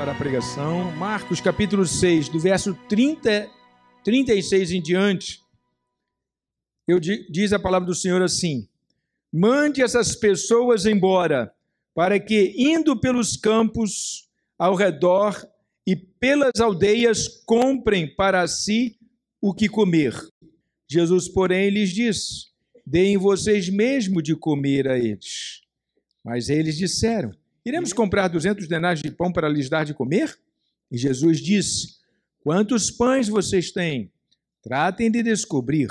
para a pregação. Marcos capítulo 6, do verso 36 em diante, diz a palavra do Senhor assim: mande essas pessoas embora, para que, indo pelos campos ao redor e pelas aldeias, comprem para si o que comer. Jesus, porém, lhes disse: deem vocês mesmo de comer a eles. Mas eles disseram: iremos comprar 200 denários de pão para lhes dar de comer? E Jesus disse: quantos pães vocês têm? Tratem de descobrir.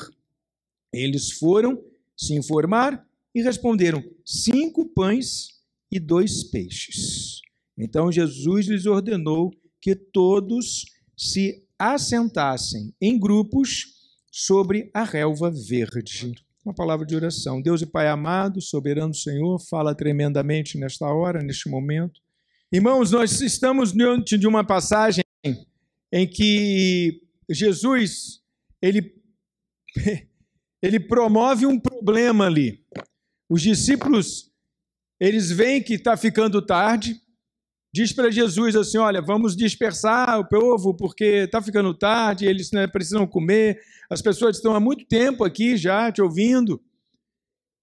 Eles foram se informar e responderam: 5 pães e 2 peixes. Então Jesus lhes ordenou que todos se assentassem em grupos sobre a relva verde. Uma palavra de oração. Deus e Pai amado, soberano Senhor, fala tremendamente nesta hora, neste momento. Irmãos, nós estamos diante de uma passagem em que Jesus, ele promove um problema ali. Os discípulos, eles veem que está ficando tarde, diz para Jesus assim: olha, vamos dispersar o povo porque está ficando tarde, eles precisam comer, as pessoas estão há muito tempo aqui já te ouvindo.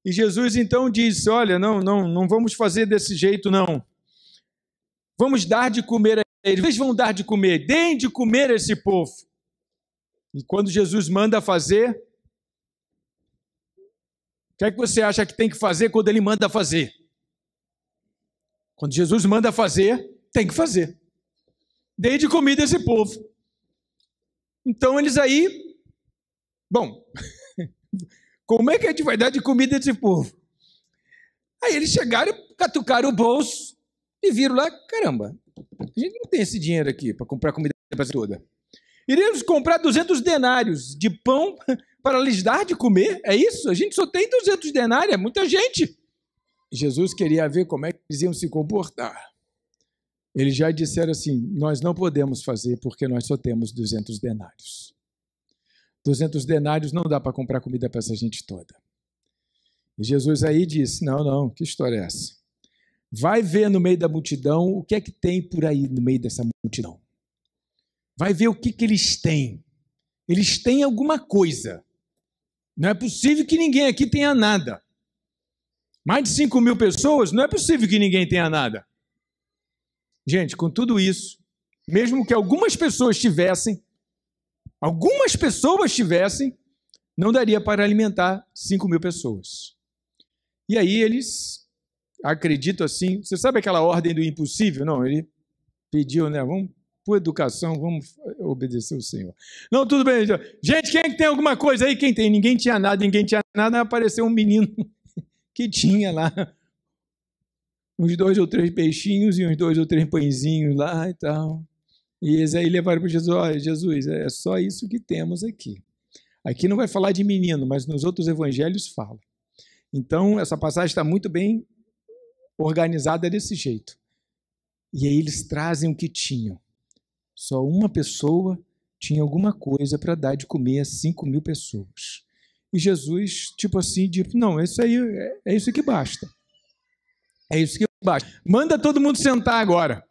E Jesus então diz: olha, não vamos fazer desse jeito não. Vamos dar de comer a eles. Eles vão dar de comer, deem de comer a esse povo. E quando Jesus manda fazer, o que é que você acha que tem que fazer quando ele manda fazer? Quando Jesus manda fazer, tem que fazer. Dê de comida a esse povo. Então eles aí, bom, como é que a gente vai dar de comida a esse povo? Aí eles chegaram, catucaram o bolso e viram lá: caramba, a gente não tem esse dinheiro aqui para comprar comida para toda. Iremos comprar 200 denários de pão para lhes dar de comer? É isso? A gente só tem 200 denários, é muita gente. Jesus queria ver como é que eles iam se comportar. Eles já disseram assim: nós não podemos fazer porque nós só temos 200 denários. 200 denários não dá para comprar comida para essa gente toda. E Jesus aí disse: não, que história é essa? Vai ver no meio da multidão o que é que tem por aí no meio dessa multidão. Vai ver o que eles têm. Eles têm alguma coisa. Não é possível que ninguém aqui tenha nada. Mais de 5.000 pessoas, não é possível que ninguém tenha nada. Gente, com tudo isso, mesmo que algumas pessoas tivessem, não daria para alimentar 5.000 pessoas. E aí eles acreditam assim, você sabe aquela ordem do impossível? Não, ele pediu, vamos por educação, vamos obedecer o Senhor. Não, tudo bem. Gente, quem é que tem alguma coisa aí? Quem tem? Ninguém tinha nada, apareceu um menino que tinha lá uns 2 ou 3 peixinhos e uns 2 ou 3 pãezinhos lá e tal. E eles aí levaram para Jesus: olha, Jesus, é só isso que temos aqui. Aqui não vai falar de menino, mas nos outros evangelhos fala. Então, essa passagem está muito bem organizada desse jeito. E aí eles trazem o que tinham. Só uma pessoa tinha alguma coisa para dar de comer a 5.000 pessoas. E Jesus, disse: não, isso aí é isso que basta. É isso que basta. Manda todo mundo sentar agora.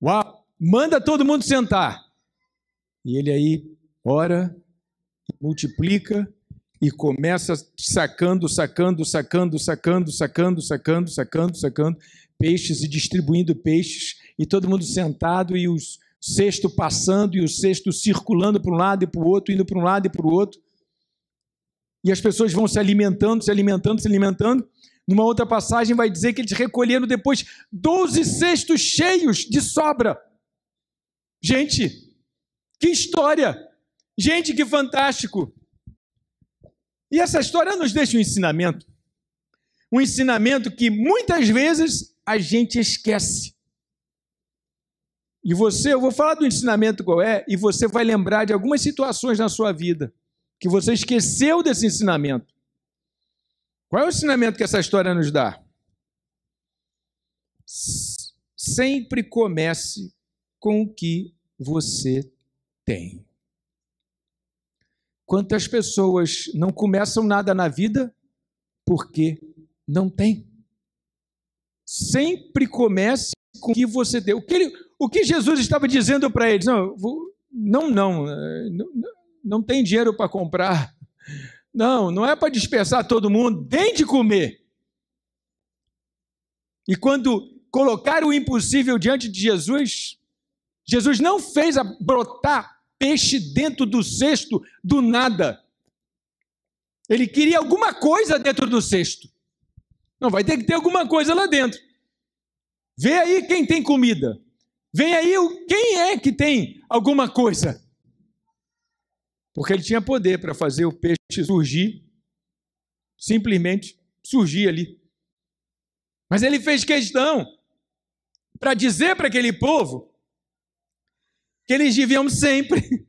Uau! Manda todo mundo sentar. E ele aí ora, multiplica e começa sacando peixes e distribuindo peixes, e todo mundo sentado e os cestos passando e o cesto circulando para um lado e para o outro, indo para um lado e para o outro. E as pessoas vão se alimentando. Numa outra passagem vai dizer que eles recolheram depois 12 cestos cheios de sobra. Gente, que história! Gente, que fantástico! E essa história nos deixa um ensinamento. Um ensinamento que muitas vezes a gente esquece. E eu vou falar do ensinamento qual é, e você vai lembrar de algumas situações na sua vida que você esqueceu desse ensinamento. Qual é o ensinamento que essa história nos dá? Sempre comece com o que você tem. Quantas pessoas não começam nada na vida porque não tem? Sempre comece com o que você tem. o que Jesus estava dizendo para eles? Não tem dinheiro para comprar. Não é para dispersar todo mundo, deem de comer. E quando colocaram o impossível diante de Jesus, Jesus não fez brotar peixe dentro do cesto do nada. Ele queria alguma coisa dentro do cesto. Não, vai ter que ter alguma coisa lá dentro. Vê aí quem tem comida. Vem aí quem é que tem alguma coisa. Porque ele tinha poder para fazer o peixe surgir, simplesmente surgir ali. Mas ele fez questão para dizer para aquele povo que eles deviam sempre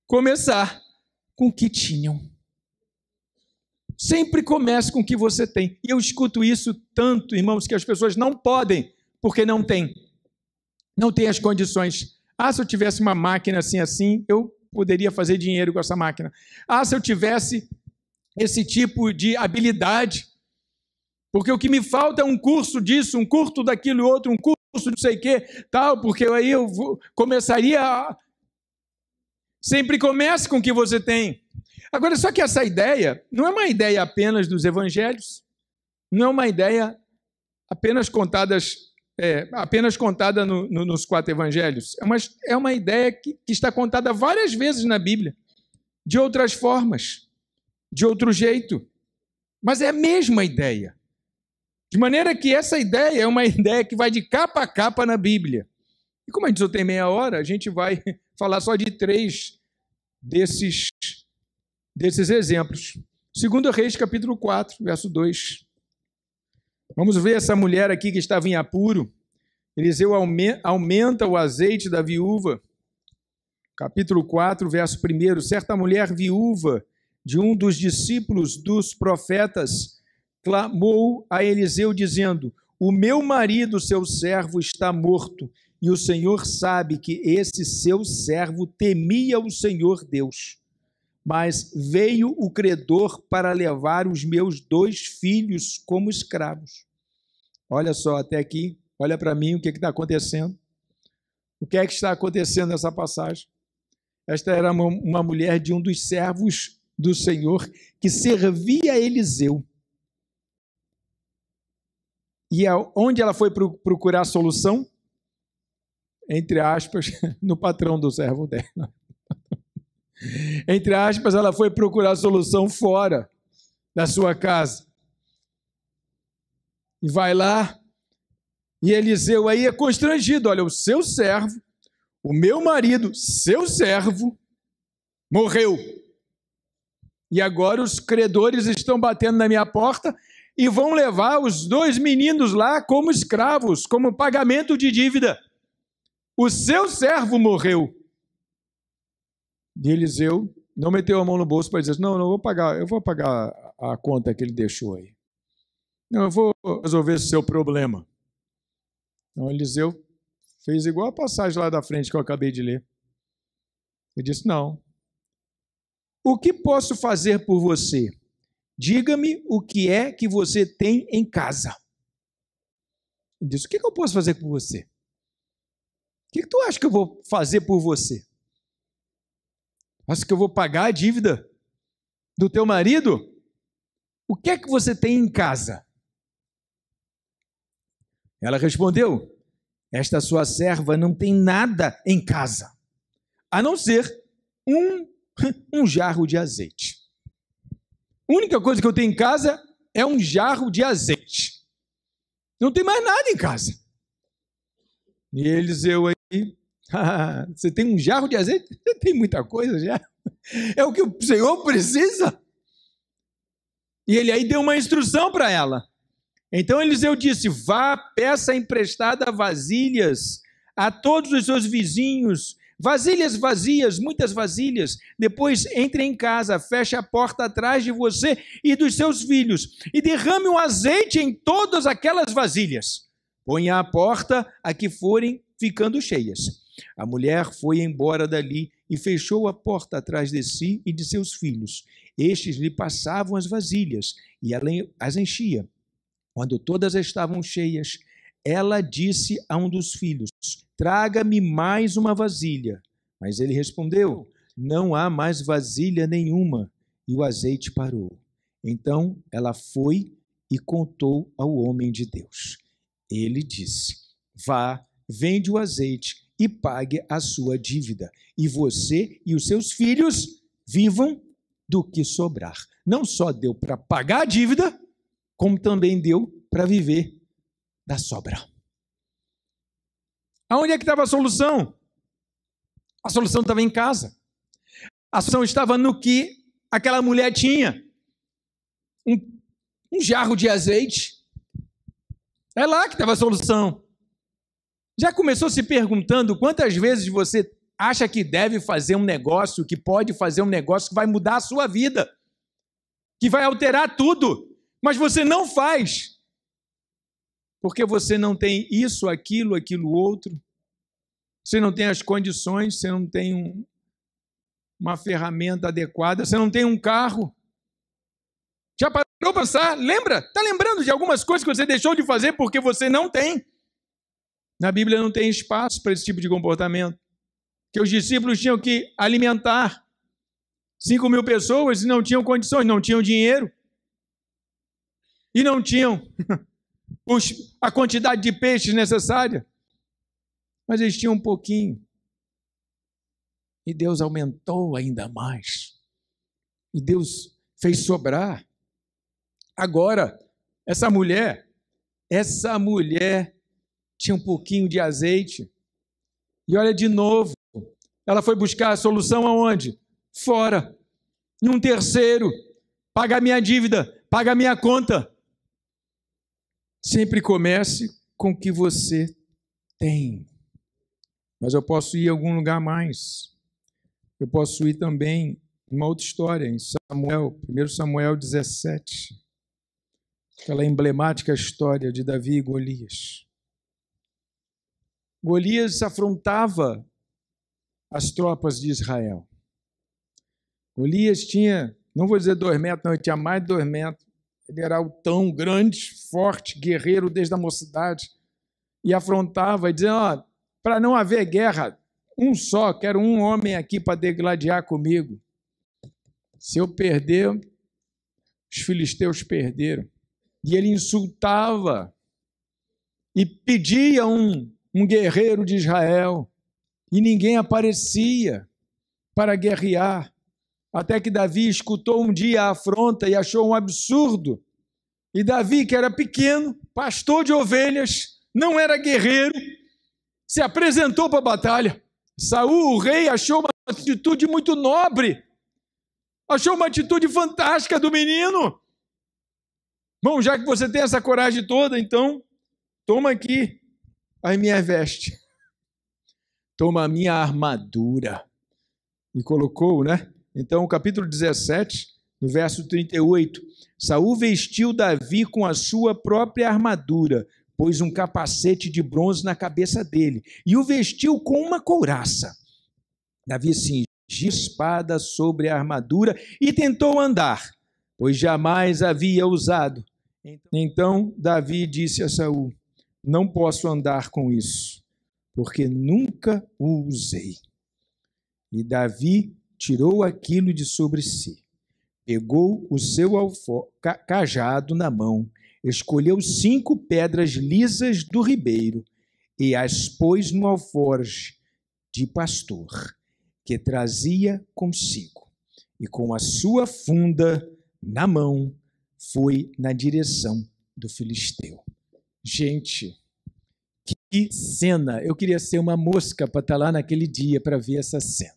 começar com o que tinham. Sempre comece com o que você tem. E eu escuto isso tanto, irmãos, que as pessoas não podem, porque não têm. Não têm as condições. Se eu tivesse uma máquina assim, eu poderia fazer dinheiro com essa máquina. Se eu tivesse esse tipo de habilidade, porque o que me falta é um curso disso, um curso daquilo e outro, um curso de não sei o que, tal, porque aí eu começaria a... Sempre comece com o que você tem. Agora, só que essa ideia não é uma ideia apenas dos evangelhos, não é uma ideia apenas contada nos 4 evangelhos. É uma ideia que está contada várias vezes na Bíblia, de outras formas, de outro jeito, mas é a mesma ideia. De maneira que essa ideia é uma ideia que vai de capa a capa na Bíblia. E como a gente só tem meia hora, a gente vai falar só de 3 desses exemplos. 2 Reis, capítulo 4, verso 2. Vamos ver essa mulher aqui que estava em apuro. Eliseu aumenta o azeite da viúva. Capítulo 4, verso 1. Certa mulher viúva de um dos discípulos dos profetas clamou a Eliseu, dizendo: o meu marido, seu servo, está morto, e o Senhor sabe que esse seu servo temia o Senhor Deus. Mas veio o credor para levar os meus 2 filhos como escravos. Olha só, até aqui, olha para mim o que está acontecendo. O que é que está acontecendo nessa passagem? Esta era uma mulher de um dos servos do Senhor que servia a Eliseu. E onde ela foi procurar solução? Entre aspas, no patrão do servo dela. Entre aspas, ela foi procurar solução fora da sua casa. E vai lá, e Eliseu aí é constrangido. Olha, o seu servo, o meu marido, seu servo, morreu. E agora os credores estão batendo na minha porta e vão levar os 2 meninos lá como escravos, como pagamento de dívida. O seu servo morreu. E Eliseu não meteu a mão no bolso para dizer: não, eu vou pagar a conta que ele deixou aí. Não, eu vou resolver esse seu problema. Então Eliseu fez igual a passagem lá da frente que eu acabei de ler. Ele disse: não. O que posso fazer por você? Diga-me o que é que você tem em casa. Ele disse: o que eu posso fazer por você? O que tu acha que eu vou fazer por você? Acha que eu vou pagar a dívida do teu marido? O que é que você tem em casa? Ela respondeu: esta sua serva não tem nada em casa, a não ser um jarro de azeite. A única coisa que eu tenho em casa é um jarro de azeite. Não tem mais nada em casa. E Eliseu aí: você tem um jarro de azeite? Você tem muita coisa já. É o que o Senhor precisa. E ele aí deu uma instrução para ela. Então Eliseu disse: vá, peça emprestada vasilhas a todos os seus vizinhos, vasilhas vazias, muitas vasilhas. Depois entre em casa, feche a porta atrás de você e dos seus filhos, e derrame o azeite em todas aquelas vasilhas. Ponha a porta a que forem ficando cheias. A mulher foi embora dali e fechou a porta atrás de si e de seus filhos. Estes lhe passavam as vasilhas e ela as enchia. Quando todas estavam cheias, ela disse a um dos filhos: traga-me mais uma vasilha. Mas ele respondeu, não há mais vasilha nenhuma. E o azeite parou. Então ela foi e contou ao homem de Deus. Ele disse, vá, vende o azeite e pague a sua dívida. E você e os seus filhos vivam do que sobrar. Não só deu para pagar a dívida, como também deu para viver da sobra. Aonde é que estava a solução? A solução estava em casa. A solução estava no que aquela mulher tinha. Um jarro de azeite. É lá que estava a solução. Já começou se perguntando quantas vezes você acha que deve fazer um negócio, que pode fazer um negócio que vai mudar a sua vida, que vai alterar tudo, mas você não faz, porque você não tem isso, aquilo outro, você não tem as condições, você não tem uma ferramenta adequada, você não tem um carro. Já parou para pensar? Lembra? Está lembrando de algumas coisas que você deixou de fazer porque você não tem? Na Bíblia não tem espaço para esse tipo de comportamento. Que os discípulos tinham que alimentar 5.000 pessoas e não tinham condições, não tinham dinheiro. E não tinham a quantidade de peixes necessária. Mas eles tinham um pouquinho. E Deus aumentou ainda mais. E Deus fez sobrar. Agora, essa mulher tinha um pouquinho de azeite. E olha de novo, ela foi buscar a solução aonde? Fora. Em um terceiro. Paga a minha dívida, paga a minha conta. Sempre comece com o que você tem. Mas eu posso ir a algum lugar mais. Eu posso ir também em uma outra história, em Samuel, 1 Samuel 17. Aquela emblemática história de Davi e Golias. Golias afrontava as tropas de Israel. Golias tinha, não vou dizer 2 metros, não, ele tinha mais de 2 metros. Ele era altão, grande, forte, guerreiro desde a mocidade. E afrontava e dizia, para não haver guerra, quero um homem aqui para degladiar comigo. Se eu perder, os filisteus perderam. E ele insultava e pedia um guerreiro de Israel, e ninguém aparecia para guerrear, até que Davi escutou um dia a afronta e achou um absurdo. E Davi, que era pequeno, pastor de ovelhas, não era guerreiro, se apresentou para a batalha. Saul, o rei, achou uma atitude muito nobre, achou uma atitude fantástica do menino. Bom, já que você tem essa coragem toda, então, toma aqui as minhas vestes. Toma a minha armadura. E colocou, né? Então, capítulo 17, no verso 38. Saul vestiu Davi com a sua própria armadura, pôs um capacete de bronze na cabeça dele e o vestiu com uma couraça. Davi cingiu a espada sobre a armadura e tentou andar, pois jamais havia usado. Então Davi disse a Saul, não posso andar com isso, porque nunca o usei. E Davi tirou aquilo de sobre si, pegou o seu cajado na mão, escolheu 5 pedras lisas do ribeiro e as pôs no alforje de pastor, que trazia consigo. E com a sua funda na mão, foi na direção do filisteu. Gente, que cena! Eu queria ser uma mosca para estar lá naquele dia para ver essa cena.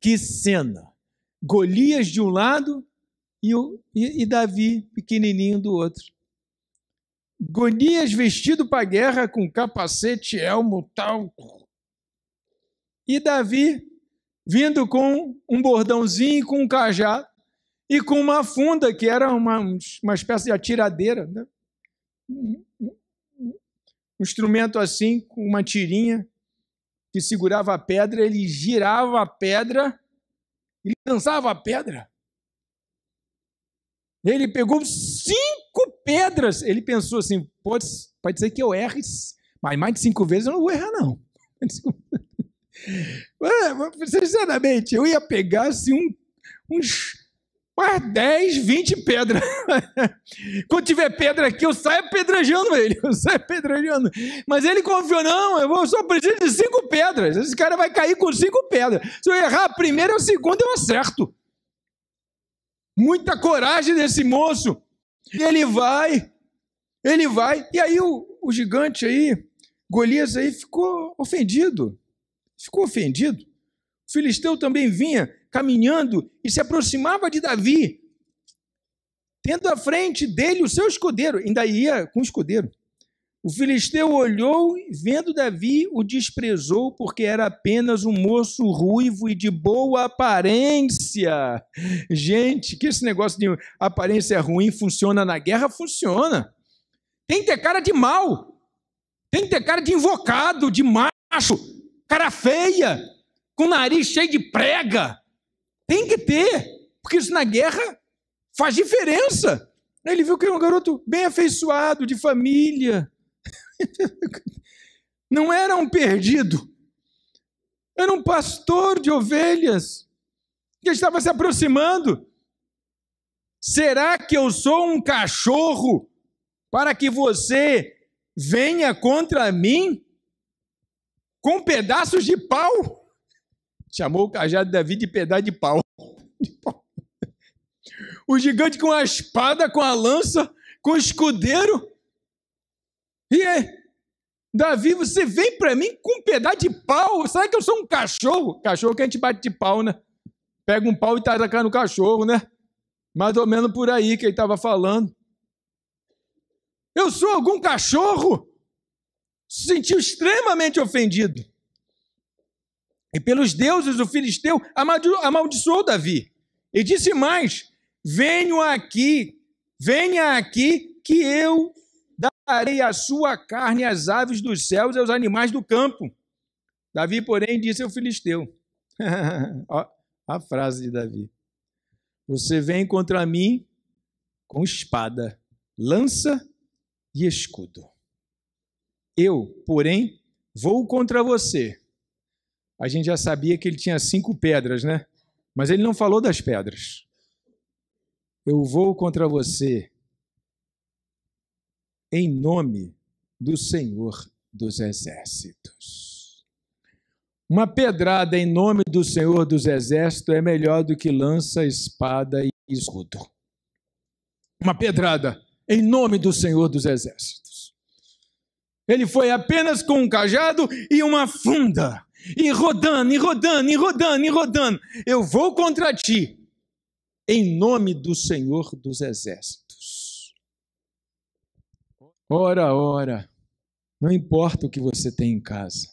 Que cena! Golias de um lado e Davi pequenininho do outro. Golias vestido para a guerra com capacete, elmo, tal. E Davi vindo com um bordãozinho, com um cajado e com uma funda que era uma espécie de atiradeira, né? Um instrumento assim, com uma tirinha que segurava a pedra, ele girava a pedra, ele lançava a pedra. Ele pegou 5 pedras, ele pensou assim, pode ser que eu erre, Mas mais de 5 vezes eu não vou errar, não. Sinceramente, eu ia pegar assim, uns 10, 20 pedras. Quando tiver pedra aqui, eu saio apedrejando ele. Mas ele confiou, não, eu só preciso de 5 pedras. Esse cara vai cair com 5 pedras. Se eu errar a primeira ou a segunda, eu acerto. Muita coragem desse moço. E ele vai. E aí o gigante aí, Golias aí, ficou ofendido. O filisteu também vinha caminhando e se aproximava de Davi, tendo à frente dele o seu escudeiro, ainda ia com o escudeiro. O filisteu olhou e, vendo Davi, o desprezou, porque era apenas um moço ruivo e de boa aparência. Gente, que esse negócio de aparência ruim funciona na guerra? Funciona. Tem que ter cara de mal, tem que ter cara de invocado, de macho, cara feia, com o nariz cheio de prega. Tem que ter, porque isso na guerra faz diferença. Ele viu que era um garoto bem afeiçoado, de família. Não era um perdido, era um pastor de ovelhas que estava se aproximando. Será que eu sou um cachorro para que você venha contra mim com pedaços de pau? Chamou o cajado de Davi de pedaço de pau. O gigante com a espada, com a lança, com o escudeiro. E aí, Davi, você vem para mim com um pedaço de pau? Será que eu sou um cachorro? Cachorro que a gente bate de pau, né? Pega um pau e tá atacando o cachorro, né? Mais ou menos por aí que ele estava falando. Eu sou algum cachorro? Se sentiu extremamente ofendido. E pelos deuses o filisteu amaldiçoou Davi. E disse mais: venha aqui que eu darei a sua carne às aves dos céus e aos animais do campo. Davi, porém, disse ao filisteu, ó, a frase de Davi: você vem contra mim com espada, lança e escudo. Eu, porém, vou contra você. A gente já sabia que ele tinha 5 pedras, né? Mas ele não falou das pedras. Eu vou contra você em nome do Senhor dos Exércitos. Uma pedrada em nome do Senhor dos Exércitos é melhor do que lança, espada e escudo. Uma pedrada em nome do Senhor dos Exércitos. Ele foi apenas com um cajado e uma funda, e rodando. Eu vou contra ti, em nome do Senhor dos Exércitos. Ora, não importa o que você tem em casa,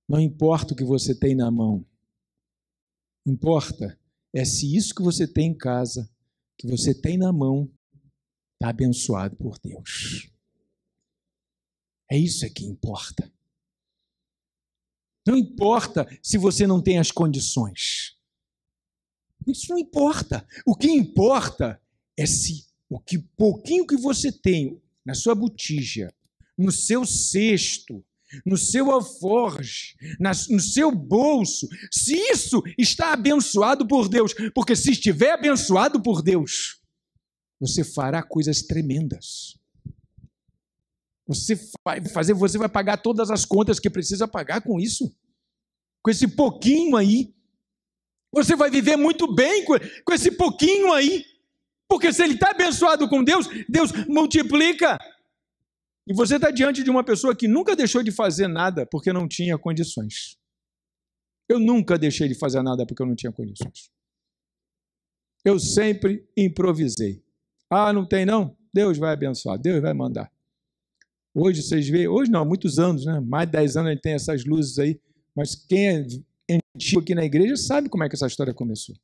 não importa o que você tem na mão, importa é se isso que você tem em casa, que você tem na mão, está abençoado por Deus. É isso que importa. Não importa se você não tem as condições. Isso não importa. O que importa é se o que pouquinho que você tem na sua botija, no seu cesto, no seu alforje, no seu bolso, se isso está abençoado por Deus, porque se estiver abençoado por Deus, você fará coisas tremendas. Você vai pagar todas as contas que precisa pagar com isso. Com esse pouquinho aí. Você vai viver muito bem com esse pouquinho aí. Porque se ele está abençoado com Deus, Deus multiplica. E você está diante de uma pessoa que nunca deixou de fazer nada porque não tinha condições. Eu nunca deixei de fazer nada porque eu não tinha condições. Eu sempre improvisei. Ah, não tem não? Deus vai abençoar, Deus vai mandar. Hoje vocês veem, hoje não, há muitos anos, né? Mais de 10 anos a gente tem essas luzes aí, mas quem é antigo aqui na igreja sabe como é que essa história começou.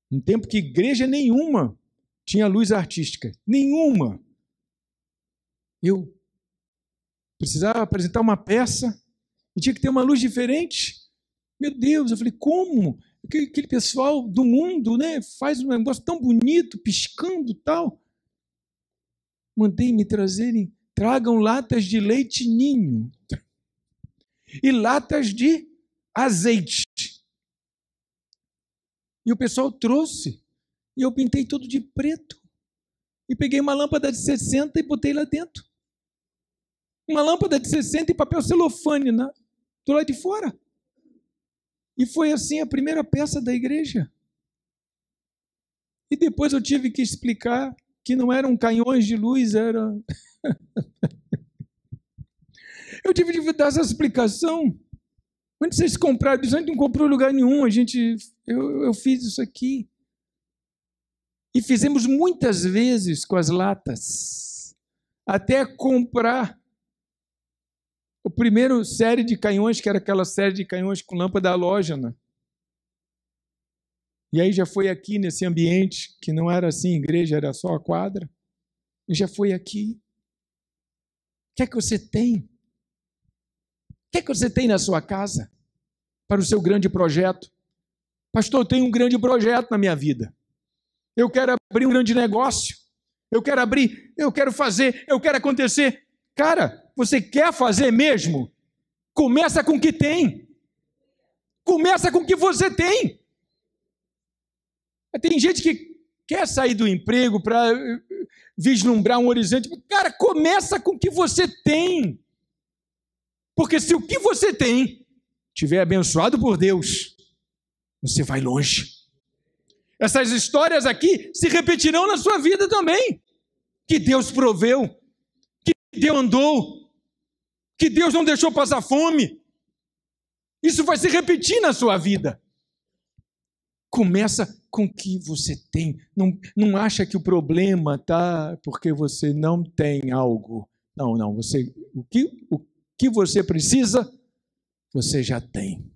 Um tempo que igreja nenhuma tinha luz artística, nenhuma. Eu precisava apresentar uma peça e tinha que ter uma luz diferente. Meu Deus, eu falei, como? Aquele pessoal do mundo, né, faz um negócio tão bonito, piscando e tal. Mandei me trazerem tragam latas de leite ninho e latas de azeite. E o pessoal trouxe, e eu pintei tudo de preto. E peguei uma lâmpada de 60 e botei lá dentro. Uma lâmpada de 60 e papel celofane do lado de fora. E foi assim a primeira peça da igreja. E depois eu tive que explicar que não eram canhões de luz, era... Eu tive que dar essa explicação. Quando vocês compraram isso, a gente não comprou em lugar nenhum, eu fiz isso aqui. E fizemos muitas vezes com as latas, até comprar o primeiro série de canhões, que era aquela série de canhões com lâmpada halógena. E aí já foi aqui nesse ambiente, que não era assim, igreja, era só a quadra. E já foi aqui. O que é que você tem? O que é que você tem na sua casa para o seu grande projeto? Pastor, eu tenho um grande projeto na minha vida. Eu quero abrir um grande negócio. Eu quero fazer, eu quero acontecer. Cara, você quer fazer mesmo? Começa com o que tem. Começa com o que você tem. Tem gente que quer sair do emprego para vislumbrar um horizonte. Cara, começa com o que você tem. Porque se o que você tem estiver abençoado por Deus, você vai longe. Essas histórias aqui se repetirão na sua vida também. Que Deus proveu, que Deus andou, que Deus não deixou passar fome. Isso vai se repetir na sua vida. Começa com o que você tem. Não acha que o problema está porque você não tem algo. Não. O que você precisa, você já tem.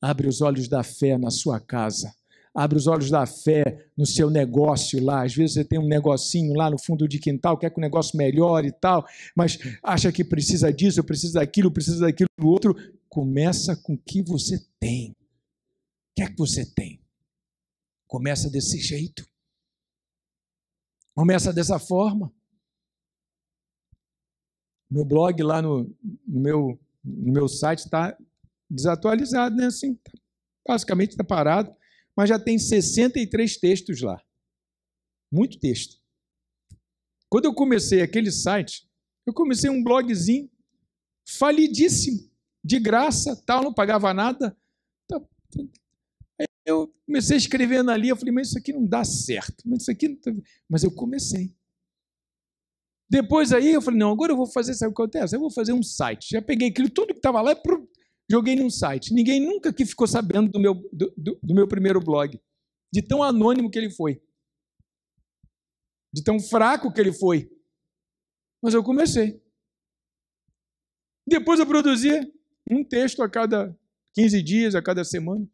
Abre os olhos da fé na sua casa. Abre os olhos da fé no seu negócio lá. Às vezes você tem um negocinho lá no fundo de quintal, quer que o negócio melhore e tal, mas acha que precisa disso, precisa daquilo outro. Começa com o que você tem. O que é que você tem? Começa desse jeito. Começa dessa forma. Meu blog lá no meu site está desatualizado, né? Assim, basicamente está parado, mas já tem 63 textos lá. Muito texto. Quando eu comecei aquele site, eu comecei um blogzinho falidíssimo, de graça, tal, não pagava nada. Eu comecei escrevendo ali, eu falei, mas isso aqui não dá certo. Mas eu comecei. Depois aí eu falei, não, agora eu vou fazer, sabe o que acontece? Eu vou fazer um site. Já peguei aquilo tudo que estava lá e joguei num site. Ninguém nunca que ficou sabendo do meu primeiro blog. De tão anônimo que ele foi. De tão fraco que ele foi. Mas eu comecei. Depois eu produzia um texto a cada 15 dias, a cada semana.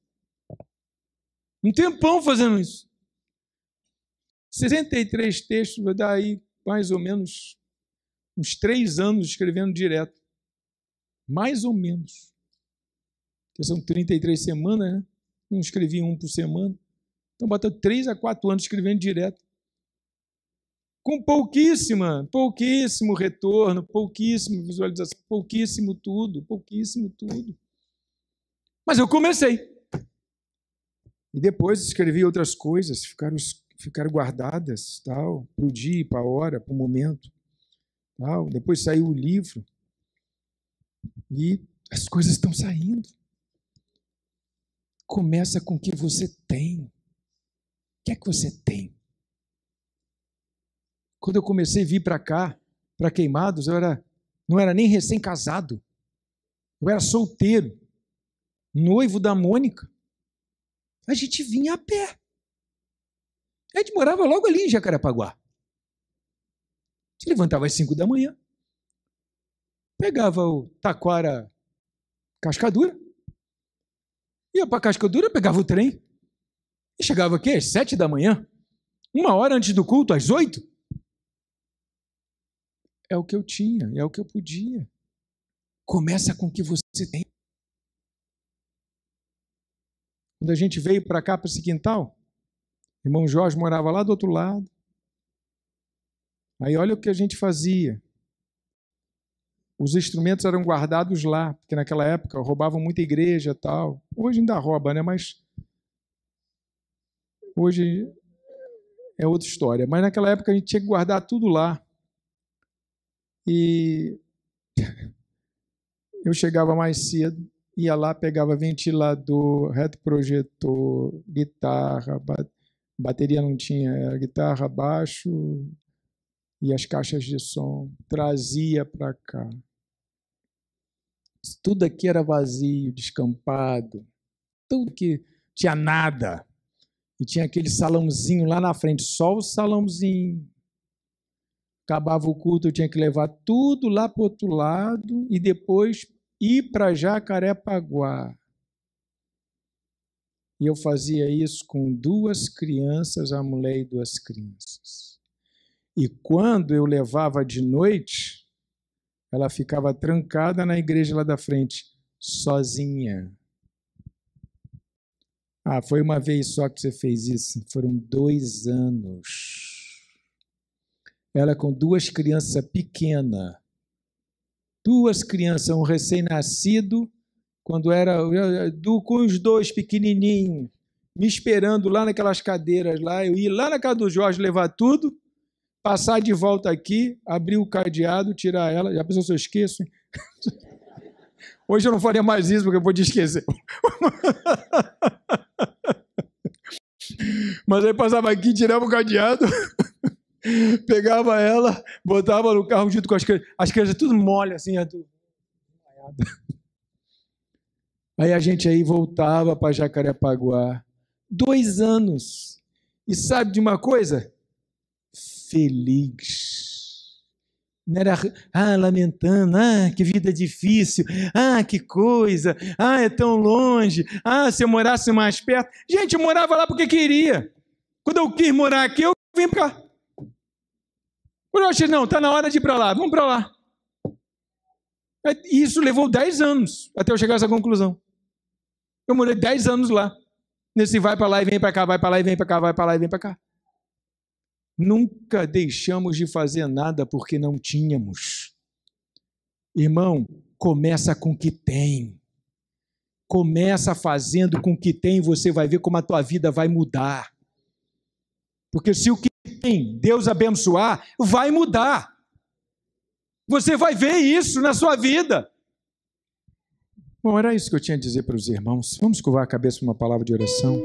Um tempão fazendo isso. 63 textos, vai dar aí mais ou menos uns 3 anos escrevendo direto. Mais ou menos. Porque são 33 semanas, né? Não escrevi um por semana. Então, bota 3 a 4 anos escrevendo direto. Com pouquíssimo retorno, pouquíssimo visualização, pouquíssimo tudo. Mas eu comecei. E depois escrevi outras coisas, ficaram guardadas, tal, para o dia, para a hora, para o momento. Tal. Depois saiu o livro. E as coisas estão saindo. Começa com o que você tem. O que é que você tem? Quando eu comecei a vir para cá, para Queimados, não era nem recém-casado. Eu era solteiro, noivo da Mônica. A gente vinha a pé. A gente morava logo ali em Jacarepaguá. A gente levantava às 5 da manhã, pegava o Taquara Cascadura, ia para Cascadura, pegava o trem e chegava aqui às 7 da manhã, 1 hora antes do culto, às 8. É o que eu tinha, é o que eu podia. Começa com o que você tem. Quando a gente veio para cá, para esse quintal, o irmão Jorge morava lá do outro lado. Aí olha o que a gente fazia. os instrumentos eram guardados lá, porque naquela época roubavam muita igreja e tal. Hoje ainda rouba, né? Mas hoje é outra história. Mas naquela época a gente tinha que guardar tudo lá. E eu chegava mais cedo, ia lá, pegava ventilador, retroprojetor, guitarra, bateria não tinha, era guitarra, baixo e as caixas de som. Trazia para cá. Tudo aqui era vazio, descampado, tudo que tinha nada. E tinha aquele salãozinho lá na frente, só o salãozinho. Acabava o culto, eu tinha que levar tudo lá para o outro lado e depois ir para Jacarepaguá. E eu fazia isso com 2 crianças, a mulher e 2 crianças. E quando eu levava de noite, ela ficava trancada na igreja lá da frente, sozinha. Ah, foi uma vez só que você fez isso? Foram 2 anos. Ela com 2 crianças pequenas. 2 crianças, um recém-nascido, quando era com os 2 pequenininhos, me esperando lá naquelas cadeiras lá. Eu ia lá na casa do Jorge levar tudo, passar de volta aqui, abrir o cadeado, tirar ela. Já pensou se eu esqueço? Hoje eu não faria mais isso, porque eu vou te esquecer. Mas aí passava aqui, tirava o cadeado, pegava ela, botava no carro junto com as crianças tudo mole, assim, tudo. Aí a gente aí voltava para Jacarepaguá. 2 anos. E sabe de uma coisa? Feliz. Não era, lamentando, que vida difícil, que coisa, é tão longe, se eu morasse mais perto. Gente, eu morava lá porque queria. Quando eu quis morar aqui, eu vim para cá. Quando eu achei, não, está na hora de ir para lá, vamos para lá. E isso levou 10 anos até eu chegar a essa conclusão. Eu morei 10 anos lá, nesse vai para lá e vem para cá, vai para lá e vem para cá, vai para lá e vem para cá. Nunca deixamos de fazer nada porque não tínhamos. Irmão, começa com o que tem. Começa fazendo com o que tem, você vai ver como a tua vida vai mudar. Porque se o que tem, Deus abençoar, vai mudar. Você vai ver isso na sua vida. Bom, era isso que eu tinha a dizer para os irmãos. Vamos curvar a cabeça para uma palavra de oração.